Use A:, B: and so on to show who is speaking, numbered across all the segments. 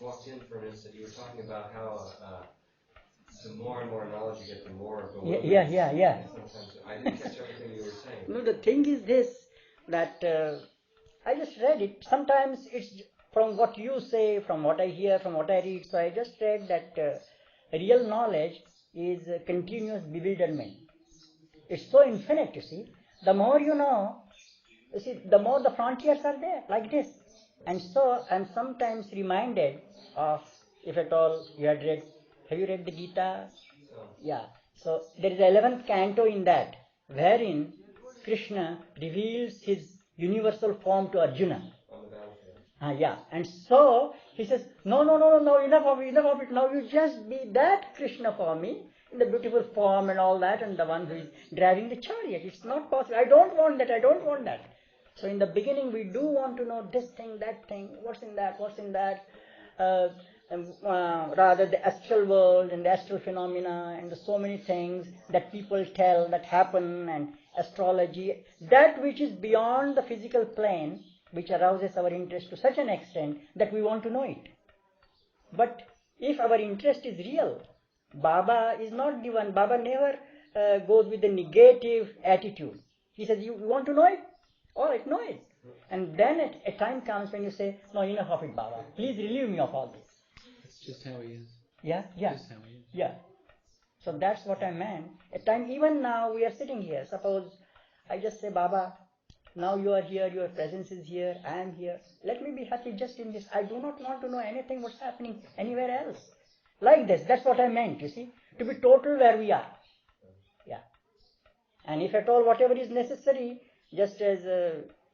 A: walked in for an instant. You were talking about how the more and more knowledge you get, the more bewilderment.
B: Yeah.
A: Sometimes I didn't catch everything you were saying.
B: No, the thing is this, that I just read it. Sometimes it's from what you say, from what I hear, from what I read. So I just read that real knowledge is continuous bewilderment. It's so infinite, you see. The more you know, you see, the more the frontiers are there, like this. And so I'm sometimes reminded of, if at all you had read, have you read the Gita? Yeah. So there is 11th canto in that, wherein Krishna reveals his universal form to Arjuna.
A: On the battlefield.
B: Yeah. And so he says, no, enough of it. Now you just be that Krishna for me, in the beautiful form and all that, and the one who is driving the chariot. It's not possible. I don't want that. So in the beginning we do want to know this thing, that thing, what's in that, rather the astral world and the astral phenomena and the so many things that people tell that happen, and astrology, that which is beyond the physical plane, which arouses our interest to such an extent that we want to know it. But if our interest is real, Baba is not the one. Baba never goes with a negative attitude. He says, you want to know it? All right, know it. And then a time comes when you say, no, enough of it, Baba. Please relieve me of all this.
C: It's just how he is.
B: Yeah.
C: Just how he is.
B: Yeah. So that's what I meant. At time, even now we are sitting here. Suppose I just say, Baba, now you are here, your presence is here, I am here. Let me be happy just in this. I do not want to know anything what's happening anywhere else. Like this, that's what I meant, you see. To be total where we are. Yeah. And if at all whatever is necessary, just as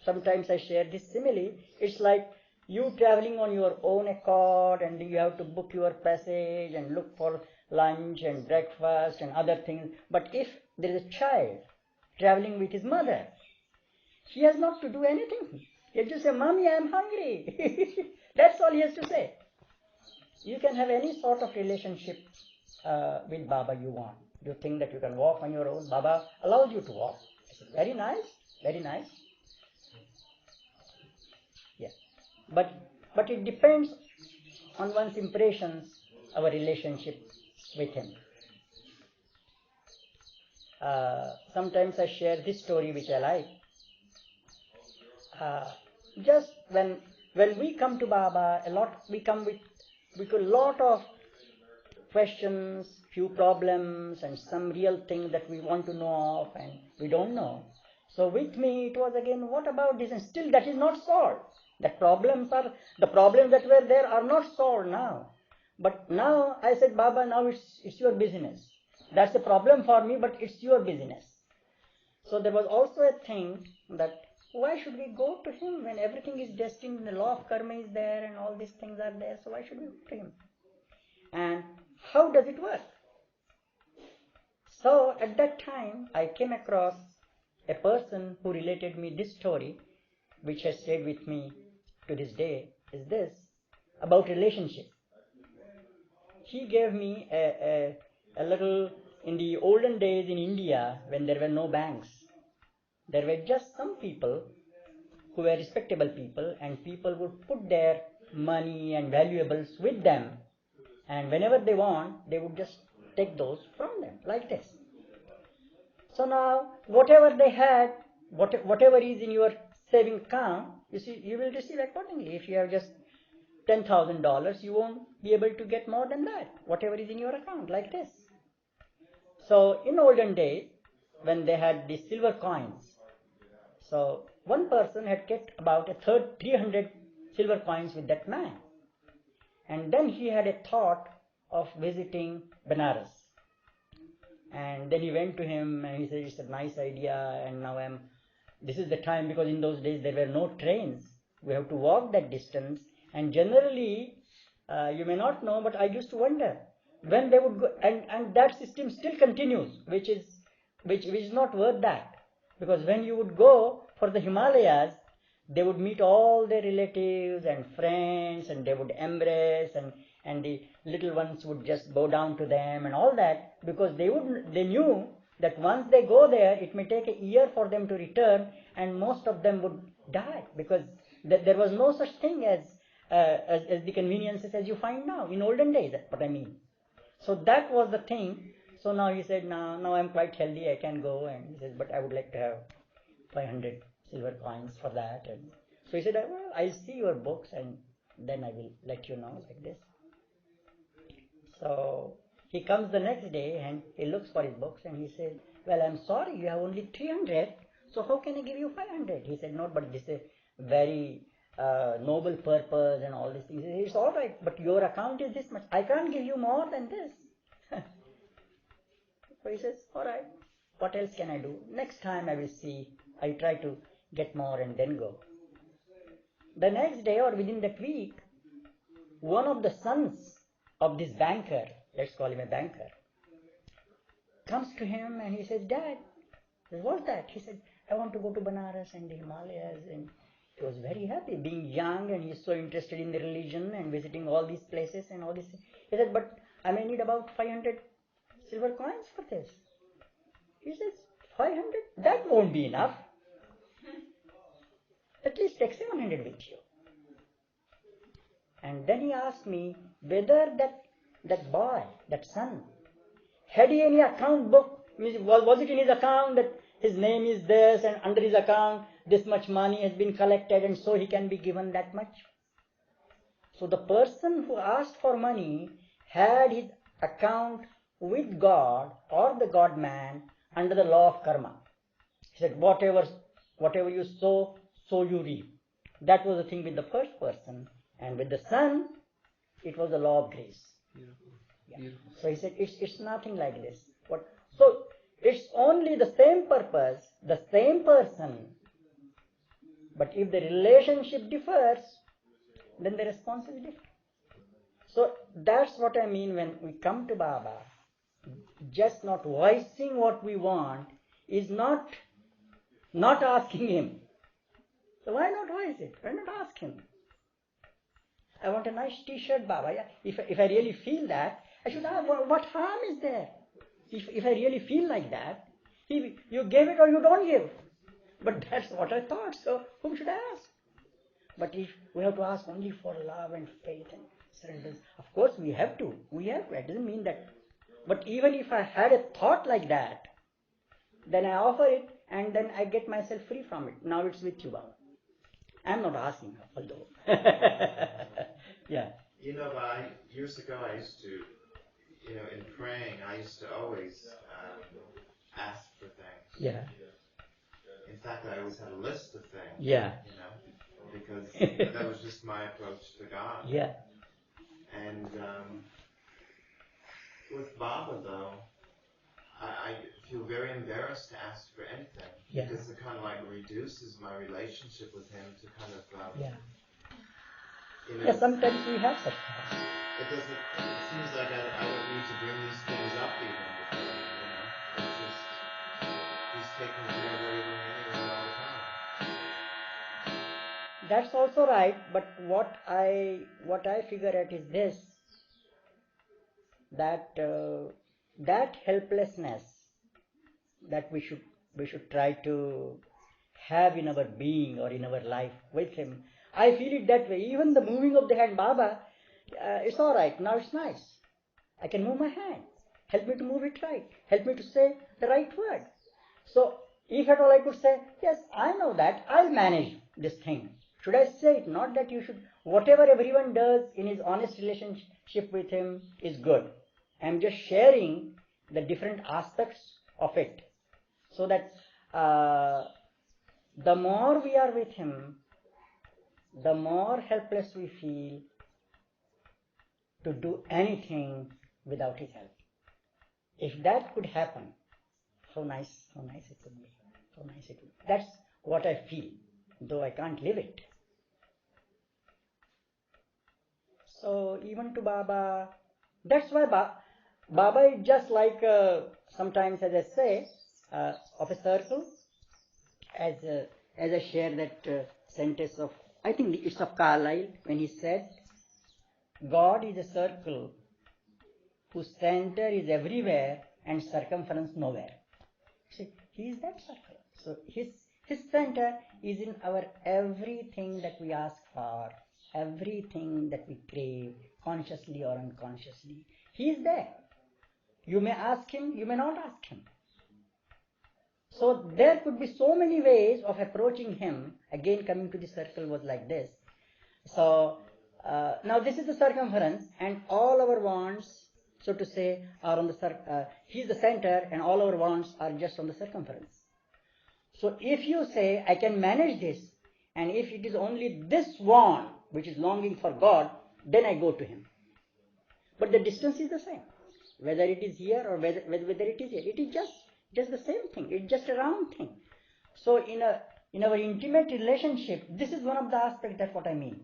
B: sometimes I share this simile, it's like you traveling on your own accord, and you have to book your passage and look for lunch and breakfast and other things. But if there is a child traveling with his mother, he has not to do anything. He has to say, Mommy, I am hungry. That's all he has to say. You can have any sort of relationship with Baba you want. You think that you can walk on your own. Baba allows you to walk. Very nice, very nice. Yeah. But it depends on one's impressions, our relationship with him. Sometimes I share this story which I like. Just when we come to Baba, we come with a lot of questions, few problems, and some real thing that we want to know of and we don't know. So with me it was again, what about this? And still that is not solved. The problems that were there are not solved now. But now I said, Baba, now it's your business. That's a problem for me, but it's your business. So there was also a thing that why should we go to him when everything is destined, the law of karma is there and all these things are there, so why should we go to him? And how does it work? So at that time I came across a person who related me this story, which has stayed with me to this day, is this, about relationship. He gave me a little, in the olden days in India, when there were no banks, there were just some people who were respectable people, and people would put their money and valuables with them, and whenever they want, they would just take those from them, like this. So now, whatever they had, whatever is in your saving account, you see, you will receive accordingly. If you have just $10,000, you won't be able to get more than that, whatever is in your account, like this. So in olden days, when they had the silver coins, so one person had kept about 300 silver coins with that man. And then he had a thought of visiting Benares. And then he went to him and he said, it's a nice idea, and now this is the time, because in those days there were no trains. We have to walk that distance. And generally, you may not know, but I used to wonder when they would go, and that system still continues, which is not worth that. Because when you would go for the Himalayas, they would meet all their relatives and friends, and they would embrace, and the little ones would just bow down to them and all that, because they knew that once they go there, it may take a year for them to return, and most of them would die, because there was no such thing as as the conveniences as you find now in olden days. That's what I mean. So that was the thing. So now he said, now I'm quite healthy, I can go. And he says, but I would like to have 500 silver coins for that. And so he said, well, I'll see your books and then I will let you know, like this. So he comes the next day and he looks for his books and he says, well, I'm sorry, you have only 300. So how can I give you 500? He said, no, but this is a very noble purpose and all these things. He said, it's all right, but your account is this much. I can't give you more than this. So he says, all right, what else can I do? Next time I will see. I try to get more and then go. The next day or within that week, one of the sons of this banker, let's call him a banker, comes to him and he says, Dad, what's that? He said, I want to go to Banaras and the Himalayas. And he was very happy, being young, and he's so interested in the religion and visiting all these places and all these things. He said, but I may need about 500 silver coins for this. He says, 500? That won't be enough. At least take 700 with you. And then he asked me whether that boy, that son, had he any account book? Was it in his account that his name is this and under his account this much money has been collected and so he can be given that much? So the person who asked for money had his account with God or the God-man under the law of karma. He said, whatever you sow, so you reap. That was the thing with the first person. And with the son, it was the law of grace.
C: Beautiful.
B: Yeah.
C: Beautiful.
B: So he said, it's nothing like this. So it's only the same purpose, the same person. But if the relationship differs, then the response is different. So that's what I mean when we come to Baba. Just not voicing what we want is not asking him. So why not voice it? Why not ask him? I want a nice t-shirt, Baba. Yeah? If I really feel that, I should ask, what harm is there? If I really feel like that, you gave it or you don't give. But that's what I thought, so whom should I ask? But if we have to ask only for love and faith and surrender, of course we have to. It doesn't mean that. But even if I had a thought like that, then I offer it and then I get myself free from it. Now it's with you, Baba. I'm not asking her, although. Yeah.
D: Years ago I used to, in praying, I used to always ask for things.
B: Yeah.
D: In fact, I always had a list of things.
B: Yeah.
D: Because that was just my approach to God.
B: Yeah.
D: And with Baba, though, I feel very embarrassed to ask for anything.
B: Yeah.
D: Because it kind of like reduces my relationship with him to kind of,
B: Yeah. Yeah, sometimes we have such thoughts.
D: It seems like I don't need to bring these things up even before him, It's just, he's taking care of everything anyway all the time.
B: That's also right, but what I figure at is this, that that helplessness that we should try to have in our being or in our life with him. I feel it that way. Even the moving of the hand, Baba, it's all right. Now it's nice. I can move my hand. Help me to move it right. Help me to say the right word. So if at all I could say, yes, I know that. I'll manage this thing. Should I say it? Not that you should. Whatever everyone does in his honest relationship with him is good. I'm just sharing the different aspects of it. So that the more we are with him, the more helpless we feel to do anything without his help. If that could happen, how nice it would be. How nice it would be. That's what I feel, though I can't live it. So even to Baba, that's why Baba is just like sometimes, as I say, of a circle. As I share that sentence of, I think it's of Carlyle, when he said, God is a circle whose center is everywhere and circumference nowhere. See, he is that circle. So his center is in our everything that we ask for everything that we crave, consciously or unconsciously. He is there. You may ask him, you may not ask him. So there could be so many ways of approaching him. Again, coming to the circle was like this. So now this is the circumference, and all our wants, so to say, are on the he is the center, and all our wants are just on the circumference. So if you say, I can manage this, and if it is only this want which is longing for God, then I go to him. But the distance is the same, whether it is here or whether it is here. It is just the same thing. It's just a round thing. So in our intimate relationship, this is one of the aspects. That's what I mean.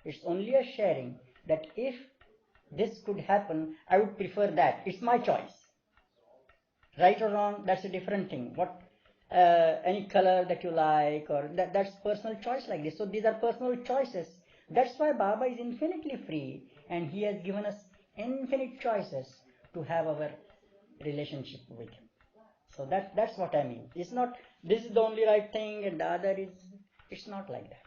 B: It's only a sharing that if this could happen, I would prefer that. It's my choice. Right or wrong, that's a different thing. What any color that you like, or that's personal choice like this. So these are personal choices. That's why Baba is infinitely free, and he has given us infinite choices to have our relationship with him. So that's what I mean. It's not this is the only right thing and the other is, it's not like that.